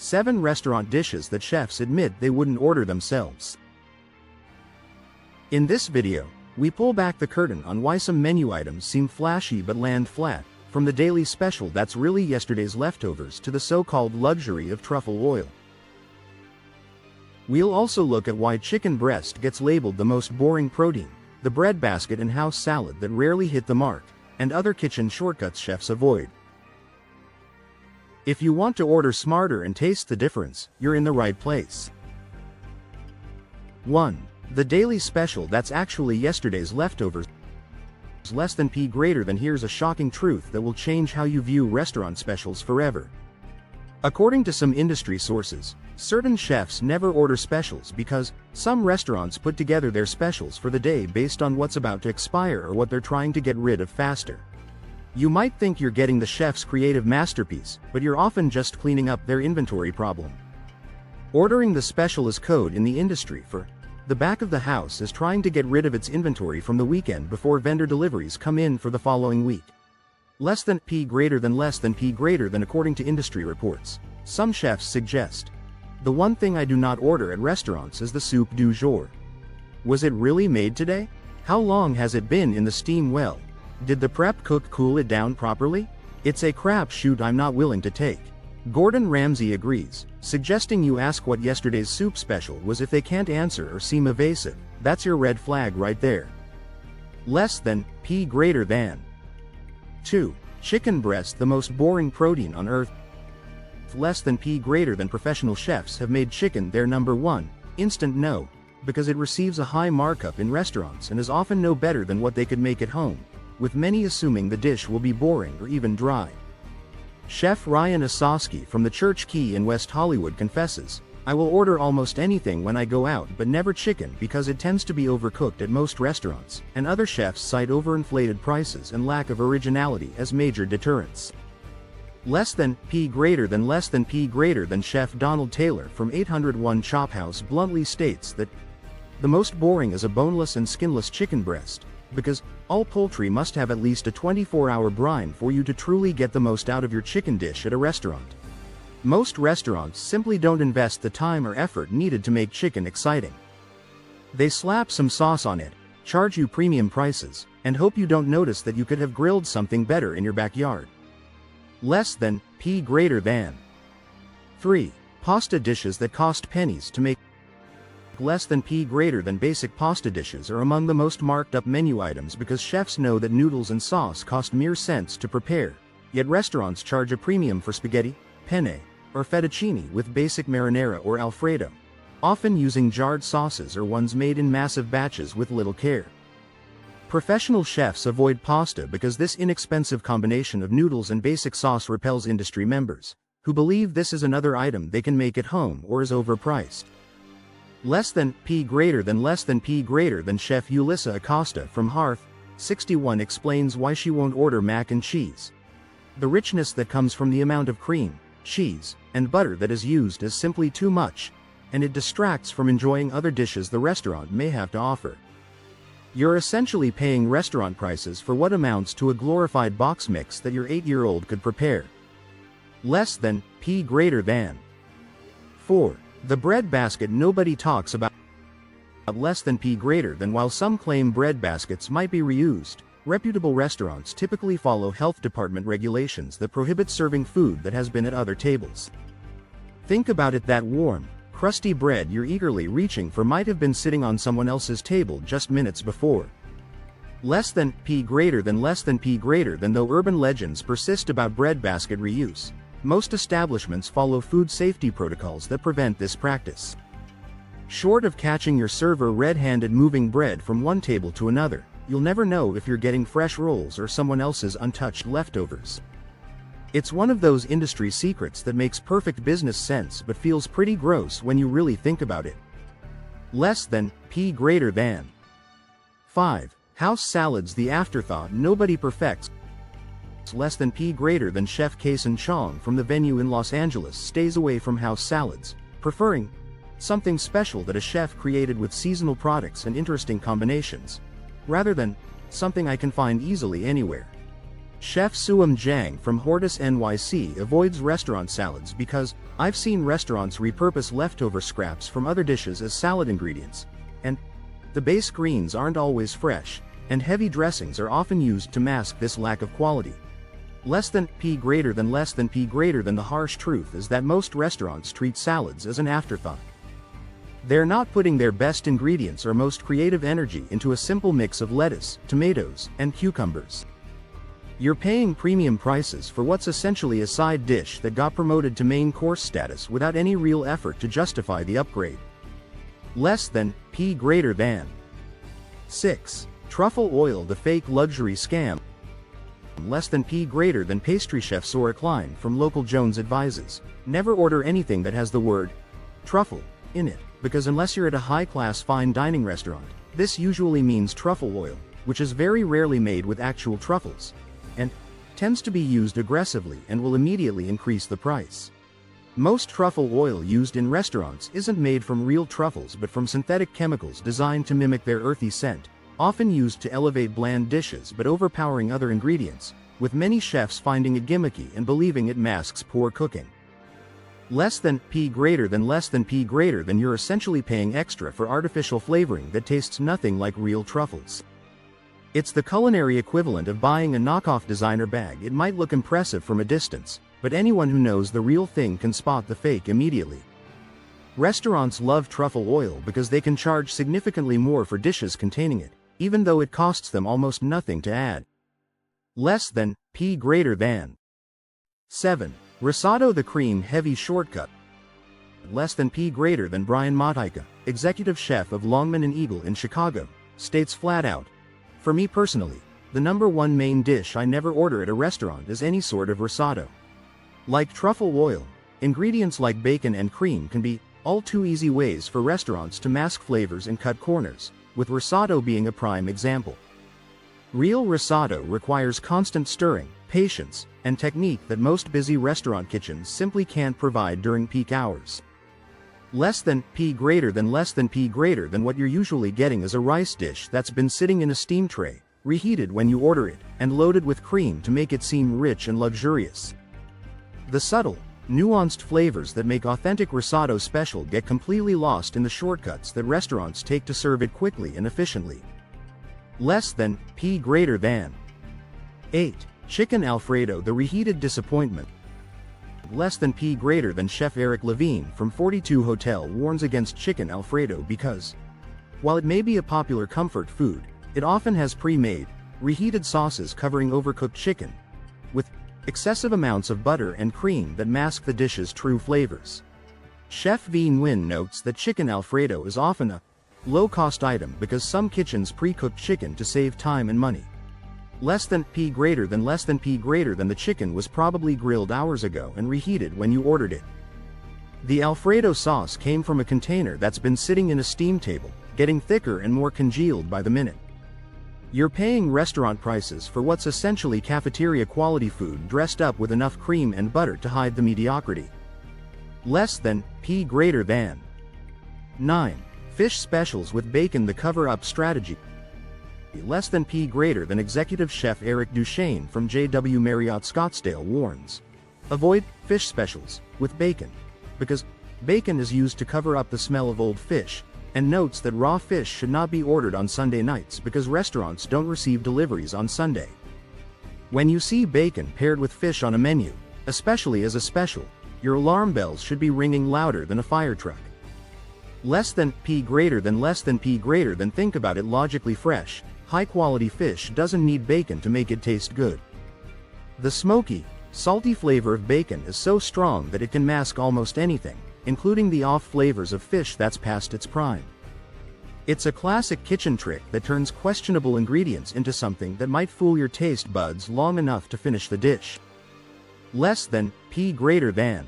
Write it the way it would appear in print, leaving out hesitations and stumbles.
7 restaurant dishes that chefs admit they wouldn't order themselves. In this video, we pull back the curtain on why some menu items seem flashy but land flat, from the daily special that's really yesterday's leftovers to the so-called luxury of truffle oil. We'll also look at why chicken breast gets labeled the most boring protein, the breadbasket and house salad that rarely hit the mark, and other kitchen shortcuts chefs avoid. If you want to order smarter and taste the difference, you're in the right place. 1. The daily special that's actually yesterday's leftovers. Less than p greater than. Here's a shocking truth that will change how you view restaurant specials forever. According to some industry sources, certain chefs never order specials because some restaurants put together their specials for the day based on what's about to expire or what they're trying to get rid of faster. You might think you're getting the chef's creative masterpiece, but you're often just cleaning up their inventory problem. Ordering the special is code in the industry for the back of the house is trying to get rid of its inventory from the weekend before vendor deliveries come in for the following week. Less than p greater than. According to industry reports, some chefs suggest, the one thing I do not order at restaurants is the soup du jour. Was it really made today? How long has it been in the steam well? Did the prep cook cool it down properly? It's a crapshoot I'm not willing to take. Gordon Ramsay agrees, suggesting you ask what yesterday's soup special was. If they can't answer or seem evasive, that's your red flag right there. Less than p greater than. 2. Chicken breast, the most boring protein on earth. Less than p greater than. Professional chefs have made chicken their number one instant no, because it receives a high markup in restaurants and is often no better than what they could make at home, with many assuming the dish will be boring or even dry. Chef Ryan Osowski from the Church Key in West Hollywood confesses, I will order almost anything when I go out but never chicken because it tends to be overcooked at most restaurants, and other chefs cite overinflated prices and lack of originality as major deterrents. Less than p greater than. Chef Donald Taylor from 801 Chop House bluntly states that the most boring is a boneless and skinless chicken breast, because all poultry must have at least a 24-hour brine for you to truly get the most out of your chicken dish at a restaurant. Most restaurants simply don't invest the time or effort needed to make chicken exciting. They slap some sauce on it, charge you premium prices, and hope you don't notice that you could have grilled something better in your backyard. Less than p greater than. 3. Pasta dishes that cost pennies to make. Less than p greater than. Basic pasta dishes are among the most marked up menu items because chefs know that noodles and sauce cost mere cents to prepare, yet restaurants charge a premium for spaghetti, penne, or fettuccine with basic marinara or alfredo, often using jarred sauces or ones made in massive batches with little care. Professional chefs avoid pasta because this inexpensive combination of noodles and basic sauce repels industry members, who believe this is another item they can make at home or is overpriced. Less than p greater than. Chef Ulissa Acosta from Hearth 61 explains why she won't order mac and cheese. The richness that comes from the amount of cream, cheese, and butter that is used is simply too much, and it distracts from enjoying other dishes the restaurant may have to offer. You're essentially paying restaurant prices for what amounts to a glorified box mix that your 8-year-old could prepare. Less than p greater than. 4. The bread basket nobody talks about. Less than p greater than. While some claim bread baskets might be reused, reputable restaurants typically follow health department regulations that prohibit serving food that has been at other tables. Think about it, that warm, crusty bread you're eagerly reaching for might have been sitting on someone else's table just minutes before. Less than p greater than. Though urban legends persist about breadbasket reuse, most establishments follow food safety protocols that prevent this practice. Short of catching your server red-handed moving bread from one table to another, you'll never know if you're getting fresh rolls or someone else's untouched leftovers. It's one of those industry secrets that makes perfect business sense but feels pretty gross when you really think about it. Less than p greater than. 5. House salads, the afterthought nobody perfects. Less than p greater than. Chef Kason Chong from the venue in Los Angeles stays away from house salads, preferring something special that a chef created with seasonal products and interesting combinations, rather than something I can find easily anywhere. Chef Suam Jang from Hortus NYC avoids restaurant salads because, I've seen restaurants repurpose leftover scraps from other dishes as salad ingredients, and the base greens aren't always fresh, and heavy dressings are often used to mask this lack of quality. Less than P greater than the harsh truth is that most restaurants treat salads as an afterthought. They're not putting their best ingredients or most creative energy into a simple mix of lettuce, tomatoes, and cucumbers. You're paying premium prices for what's essentially a side dish that got promoted to main course status without any real effort to justify the upgrade. Less than P greater than 6. Truffle oil, the fake luxury scam. Less than P greater than pastry chef Sora Klein from Local Jones advises, never order anything that has the word truffle in it, because unless you're at a high-class fine dining restaurant, this usually means truffle oil, which is very rarely made with actual truffles, and tends to be used aggressively and will immediately increase the price. Most truffle oil used in restaurants isn't made from real truffles but from synthetic chemicals designed to mimic their earthy scent, often used to elevate bland dishes but overpowering other ingredients, with many chefs finding it gimmicky and believing it masks poor cooking. Less than P greater than you're essentially paying extra for artificial flavoring that tastes nothing like real truffles. It's the culinary equivalent of buying a knockoff designer bag. It might look impressive from a distance, but anyone who knows the real thing can spot the fake immediately. Restaurants love truffle oil because they can charge significantly more for dishes containing it, even though it costs them almost nothing to add. Less than P greater than 7. Risotto, the cream heavy shortcut. Less than P greater than Brian Motyka, executive chef of Longman and Eagle in Chicago, states flat out, for me personally, the #1 main dish I never order at a restaurant is any sort of risotto. Like truffle oil, ingredients like bacon and cream can be all too easy ways for restaurants to mask flavors and cut corners, with risotto being a prime example. Real risotto requires constant stirring, patience, and technique that most busy restaurant kitchens simply can't provide during peak hours. Less than P greater than what you're usually getting is a rice dish that's been sitting in a steam tray, reheated when you order it, and loaded with cream to make it seem rich and luxurious. The subtle, nuanced flavors that make authentic risotto special get completely lost in the shortcuts that restaurants take to serve it quickly and efficiently. Less than P greater than 8. Chicken Alfredo, the reheated disappointment. Less than P greater than Chef Eric Levine from 42 Hotel warns against chicken Alfredo because, while it may be a popular comfort food, it often has pre-made, reheated sauces covering overcooked chicken, with excessive amounts of butter and cream that mask the dish's true flavors. Chef Veen Nguyen notes that chicken Alfredo is often a low-cost item because some kitchens pre-cook chicken to save time and money. Less than P greater than the chicken was probably grilled hours ago and reheated when you ordered it. The Alfredo sauce came from a container that's been sitting in a steam table, getting thicker and more congealed by the minute. You're paying restaurant prices for what's essentially cafeteria quality food dressed up with enough cream and butter to hide the mediocrity. Less than P greater than 9. Fish specials with bacon, the cover-up strategy. Less than P greater than executive chef Eric Duchesne from JW Marriott Scottsdale warns, avoid fish specials with bacon, because bacon is used to cover up the smell of old fish, and notes that raw fish should not be ordered on Sunday nights because restaurants don't receive deliveries on Sunday. When you see bacon paired with fish on a menu, especially as a special, your alarm bells should be ringing louder than a fire truck. Less than P greater than think about it logically. Fresh, high-quality fish doesn't need bacon to make it taste good. The smoky, salty flavor of bacon is so strong that it can mask almost anything, including the off flavors of fish that's past its prime. It's a classic kitchen trick that turns questionable ingredients into something that might fool your taste buds long enough to finish the dish. Less than P greater than